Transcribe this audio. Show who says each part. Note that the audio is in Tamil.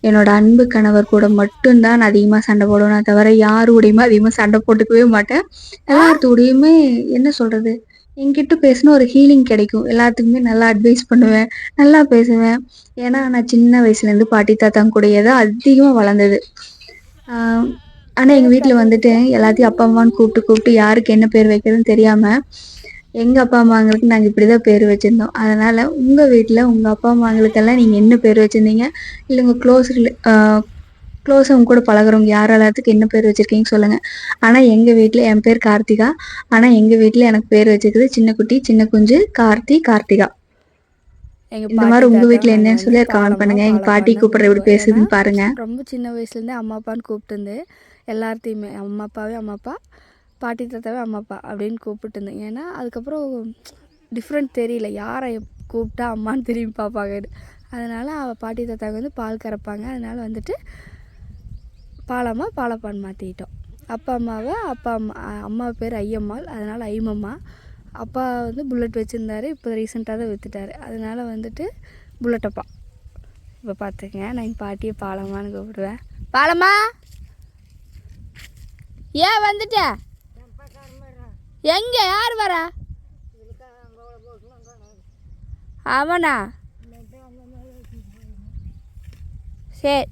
Speaker 1: என்னோட அன்பு கணவர் கூட மட்டும்தான் நான் அதிகமாக சண்டை போடுவேனே தவிர யாரு கூடயுமே அதிகமாக சண்டை போட்டுக்கவே மாட்டேன். எல்லாத்துக்கூடயுமே என்ன சொல்றது, என்கிட்ட பேசினா ஒரு ஹீலிங் கிடைக்கும். எல்லாத்துக்குமே நல்லா அட்வைஸ் பண்ணுவேன், நல்லா பேசுவேன். ஏன்னா நான் சின்ன வயசுலேருந்து பாட்டி தாத்தாங்க கூடயே தான் அதிகமாக வளர்ந்தது. ஆனா எங்க வீட்ல வந்துட்டு எல்லாத்தையும் அப்பா அம்மான்னு கூப்பிட்டு யாருக்கு என்ன பேர் வைக்கிறதுன்னு தெரியாம, எங்க அப்பா அம்மாங்களுக்கு நாங்க இப்படிதான் பேர் வச்சிருந்தோம். அதனால உங்க வீட்ல உங்க அப்பா அம்மாங்களுக்கெல்லாம் நீங்க என்ன பேர் வச்சிருந்தீங்க? இல்ல உங்க க்ளோஸா உங்க கூட பழகுறவங்க யார் எல்லாத்துக்கும் என்ன பேர் வச்சிருக்கீங்கன்னு சொல்லுங்க. ஆனா எங்க வீட்ல என் பேர் கார்த்திகா. ஆனா எங்க வீட்ல எனக்கு பேர் வச்சிருக்குது சின்ன குட்டி, சின்ன குஞ்சு, கார்த்திகா.
Speaker 2: எங்கள்
Speaker 1: இந்த
Speaker 2: பாட்டி
Speaker 1: மாதிரி உங்க
Speaker 2: தாத்தாவை
Speaker 1: வீட்ல
Speaker 2: நாங்கள்
Speaker 1: என்னன்னு
Speaker 2: வந்து
Speaker 1: சொல்லி கமெண்ட்
Speaker 2: பாலம்மா
Speaker 1: பண்ணுங்க. எங்க பாட்டி
Speaker 2: பாலப்பான்னு தான்
Speaker 1: கூப்பிடுற எப்படி
Speaker 2: கூப்பிடுவோம். ஏன்னா
Speaker 1: பேசுதுன்னு பாருங்க.
Speaker 2: ரொம்ப சின்ன வயசுலேருந்தே அம்மா அப்பான்னு கூப்பிட்டுருந்து எல்லாத்தையுமே அம்மா அப்பாவே அம்மா அப்பா, பாட்டி தாத்தாவே அம்மா அப்பா அப்படின்னு கூப்பிட்டு இருந்தேன். ஏன்னா அதுக்கப்புறம் டிஃப்ரெண்ட் தெரியல, யாரை கூப்பிட்டா அம்மான்னு திரும்பி பார்ப்பாங்கன்னு. அதனால் அவள் பாட்டி தாத்தாவுக்கு வந்து பால் கறப்பாங்க. அதனால் வந்துட்டு பாலம்மா பாலப்பான்னு மாற்றிக்கிட்டோம். அம்மா பேர் ஐயம்மாள், அதனால் ஐமம்மா. அப்பா வந்து புல்லட் வச்சுருந்தாரு, இப்போ ரீசெண்டாக தான் விற்றுட்டாரு. அதனால் வந்துட்டு புல்லட்டப்பா. இப்போ பார்த்துக்கங்க, நான் எங்கள் பாட்டியை பாலம்மான்னு கூப்பிடுவேன். பாலம்மா ஏன் வந்துட்ட? எங்கே யார் வரா? அவனா? சரி.